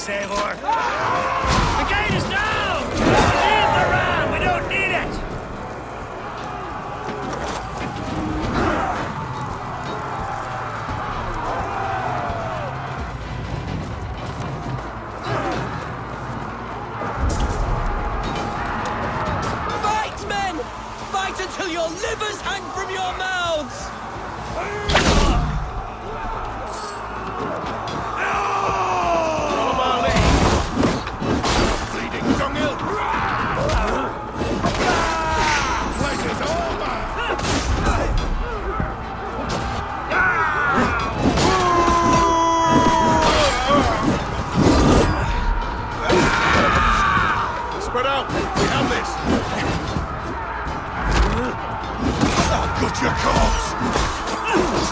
S10: Eivor! The gate is down! Leave the ram! We don't need it!
S12: Fight, men! Fight until your livers hang from your mouths!
S16: Spread out! We have this! I'll gut your corpse!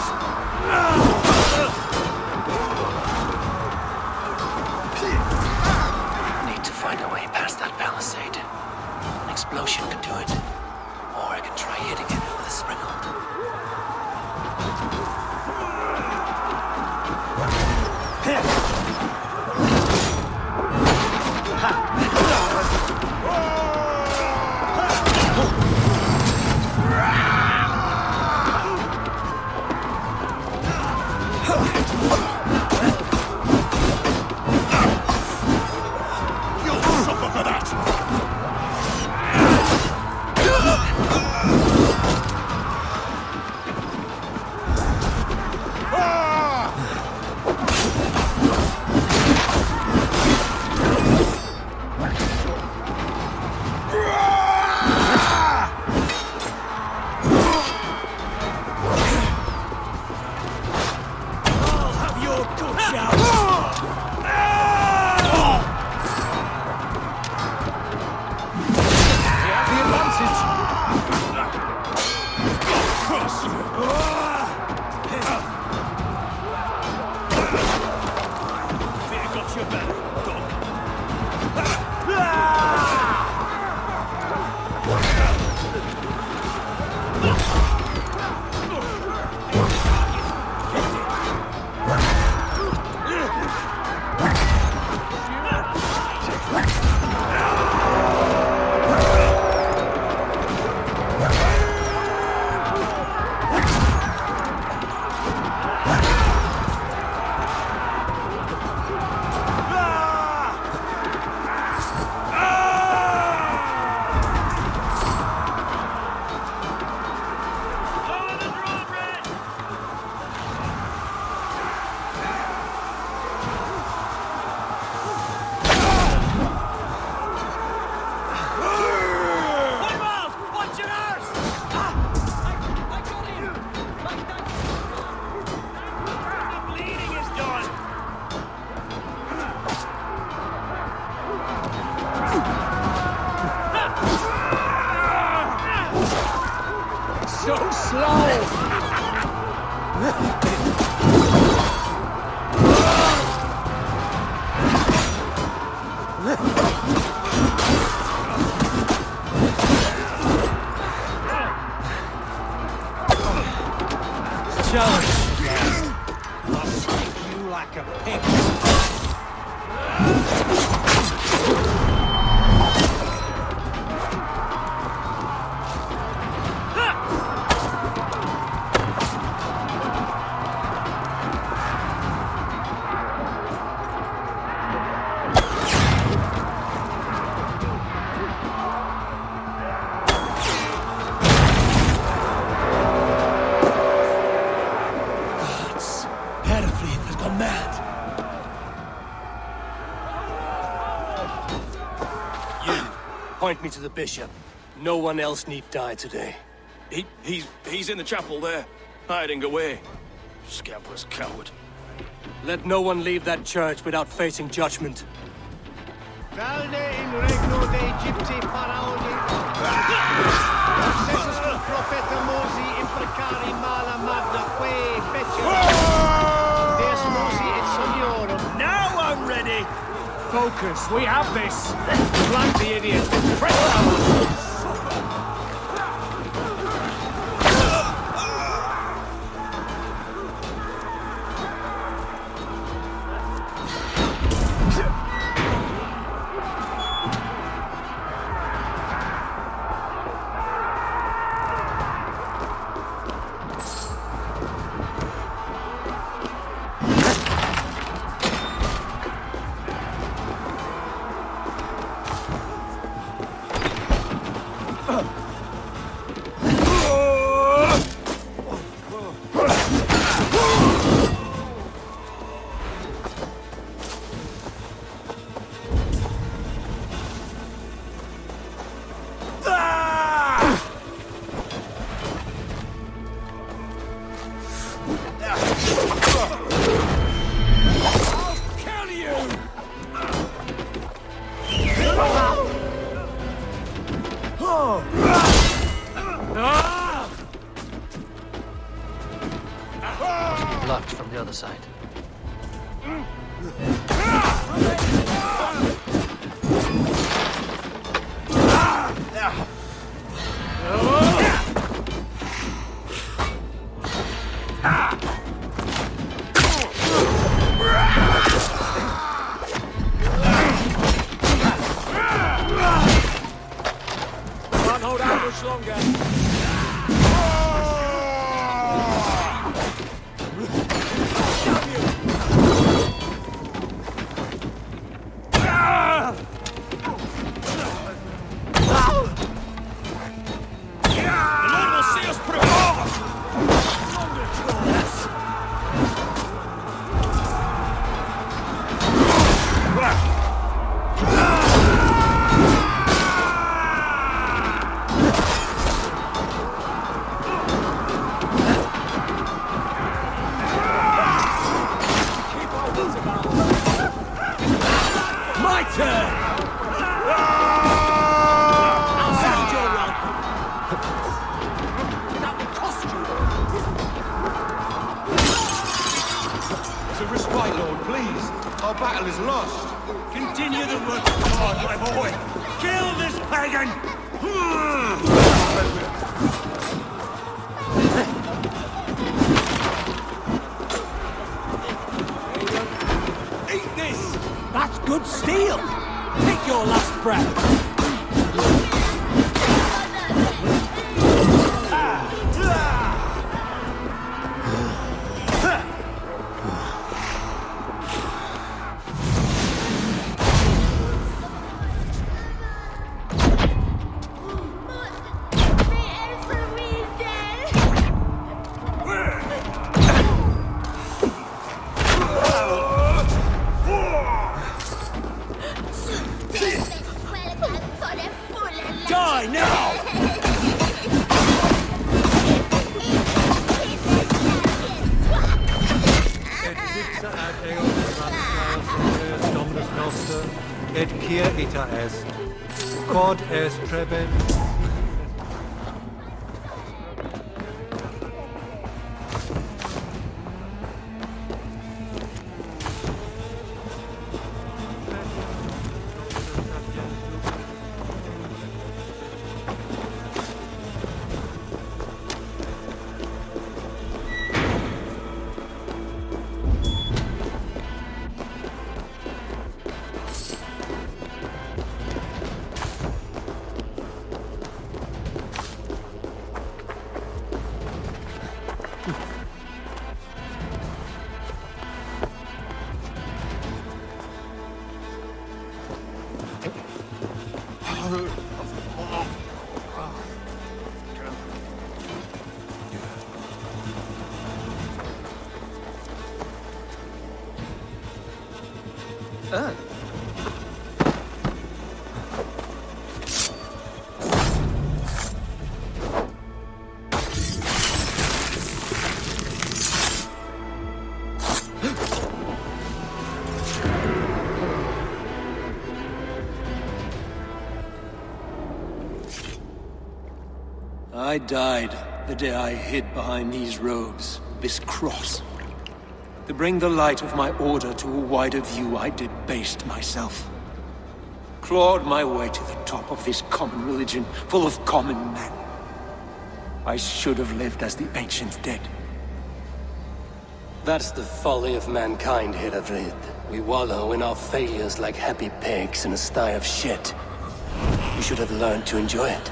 S5: Point me to the bishop. No one else need die today.
S13: He's in the chapel there, hiding away. Scamper's coward.
S5: Let no one leave that church without facing judgment.
S14: Valde in regno de Egypti faraoni. Successor profeta Mosi imprecari mala magna que fecere. Des Mosi et Soniorum.
S3: Now I'm ready!
S14: Focus, we have this! Flank the idiots with pressure!
S5: Blocked from the other side.
S3: longer. The Lord will see us my turn! Outside your welcome! That will cost you!
S16: It's a respite, Lord, please. Our battle is lost.
S3: Continue the work of God, my boy! Kill this pagan! Eat this! That's good steel! Take your last breath! Die now!
S17: Dominus Noster, et quia ita est, quod est trebet.
S5: I died the day I hid behind these robes, this cross. To bring the light of my order to a wider view, I debased myself. Clawed my way to the top of this common religion, full of common men. I should have lived as the ancient dead. That's the folly of mankind, Heravrid. We wallow in our failures like happy pigs in a sty of shit. We should have learned to enjoy it.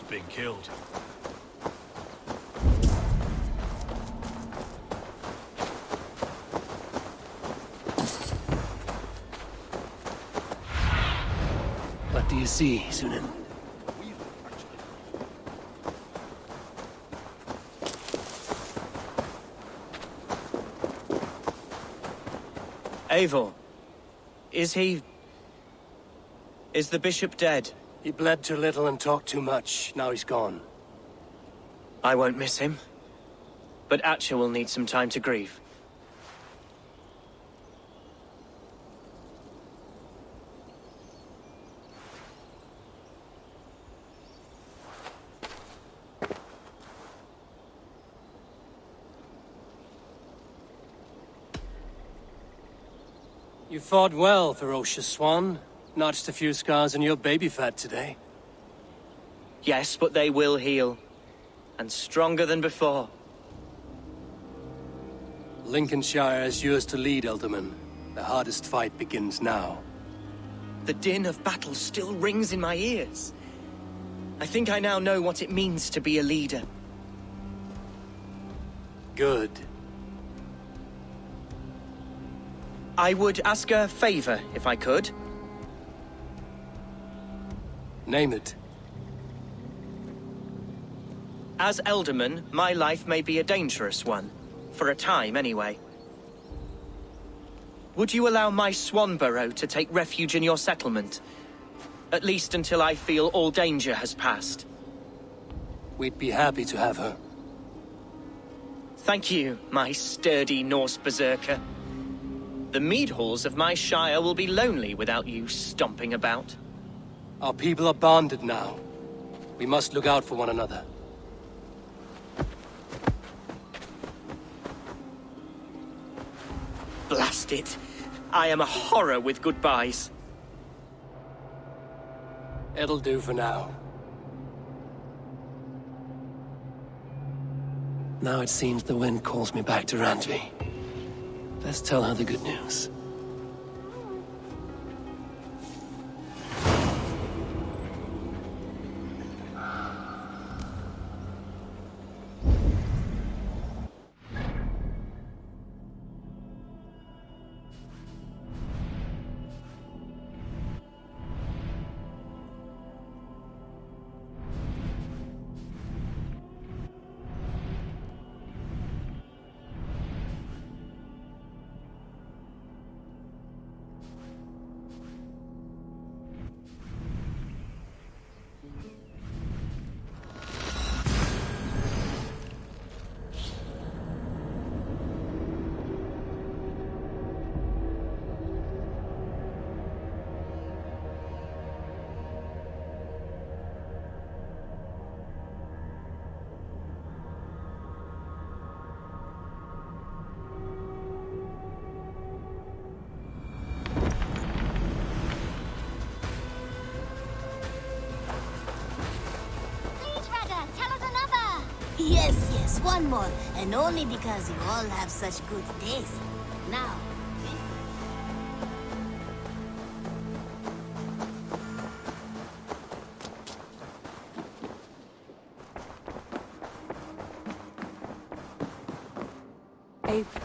S3: Been killed.
S5: What do you see, Sunan?
S12: Eivor, is the bishop dead?
S5: He bled too little and talked too much. Now he's gone.
S12: I won't miss him. But Atcha will need some time to grieve.
S5: You fought well, ferocious swan. Notched a few scars on your baby fat today.
S12: Yes, but they will heal. And stronger than before.
S5: Lincolnshire is yours to lead, Elderman. The hardest fight begins now.
S12: The din of battle still rings in my ears. I think I now know what it means to be a leader.
S5: Good.
S12: I would ask a favor, if I could.
S5: Name it.
S12: As Elderman, my life may be a dangerous one. For a time, anyway. Would you allow my swan burrow to take refuge in your settlement? At least until I feel all danger has passed.
S5: We'd be happy to have her.
S12: Thank you, my sturdy Norse berserker. The mead halls of my shire will be lonely without you stomping about.
S5: Our people are bonded now. We must look out for one another.
S12: Blast it. I am a horror with goodbyes.
S5: It'll do for now. Now it seems the wind calls me back to Randvi. Let's tell her the good news.
S18: Yes, one more. And only because you all have such good taste. Now.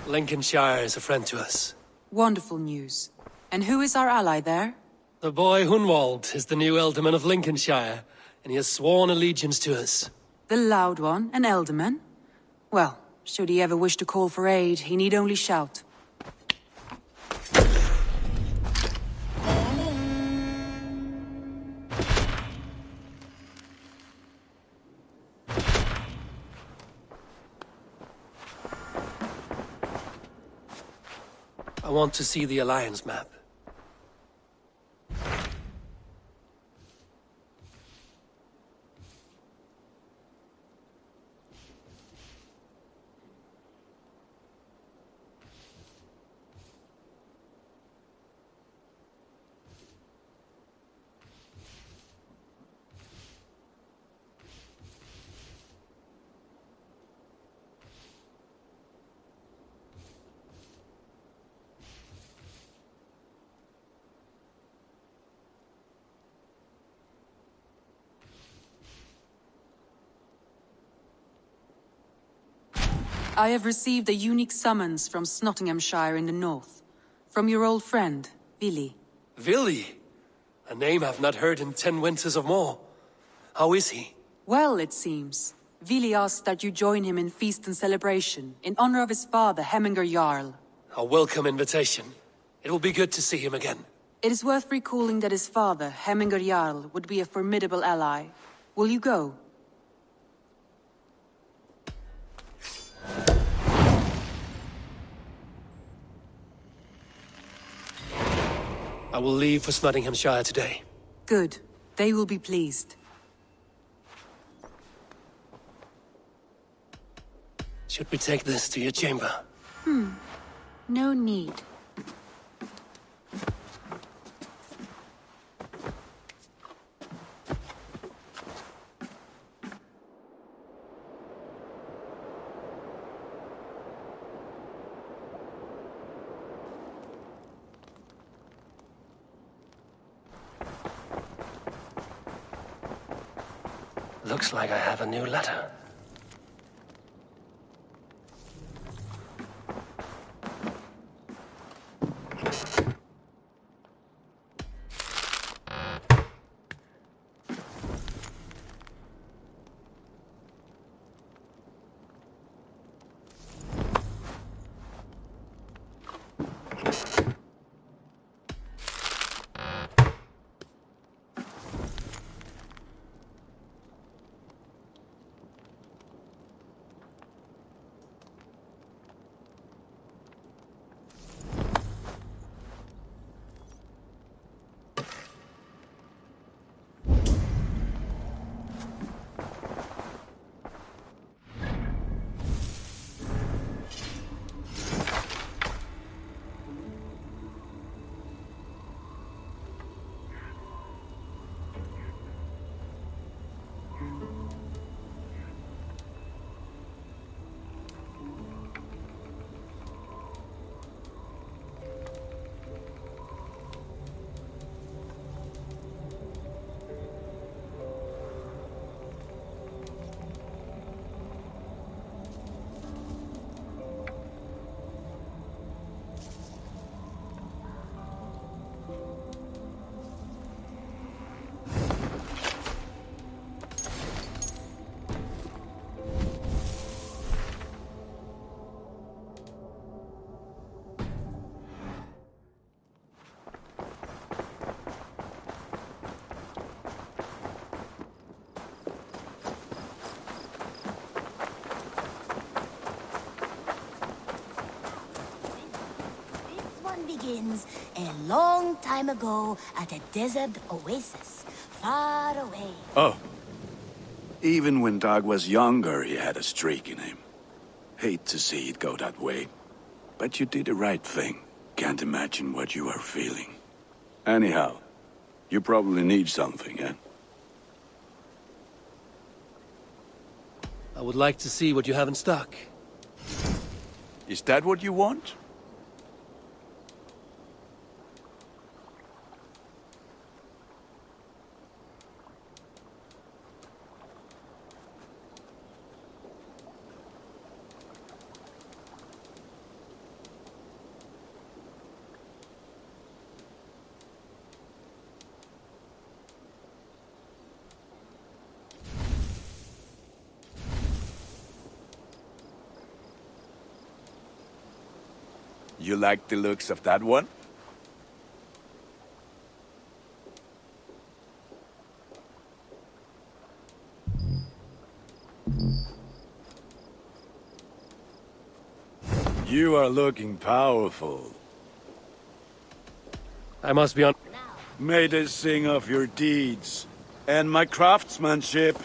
S5: Lincolnshire is a friend to us.
S19: Wonderful news. And who is our ally there?
S5: The boy Hunwald is the new Ealdorman of Lincolnshire, and he has sworn allegiance to us.
S19: The loud one, an Ealdorman? Well, should he ever wish to call for aid, he need only shout.
S5: I want to see the Alliance map.
S19: I have received a unique summons from Nottinghamshire in the north. From your old friend, Vili.
S5: Vili? A name I've not heard in 10 winters or more. How is he?
S19: Well, it seems. Vili asked that you join him in feast and celebration, in honor of his father, Hemminger Jarl.
S5: A welcome invitation. It will be good to see him again.
S19: It is worth recalling that his father, Hemminger Jarl, would be a formidable ally. Will you go?
S5: I will leave for Nottinghamshire today.
S19: Good. They will be pleased.
S5: Should we take this to your chamber?
S18: No need.
S5: Looks like I have a new letter.
S18: Begins a long time ago at a desert oasis, far away.
S20: Oh. Even when Doug was younger, he had a streak in him. Hate to see it go that way. But you did the right thing. Can't imagine what you are feeling. Anyhow, you probably need something, eh?
S5: I would like to see what you have in stock.
S20: Is that what you want? You like the looks of that one? You are looking powerful.
S5: I must be on...
S20: May they sing of your deeds and my craftsmanship.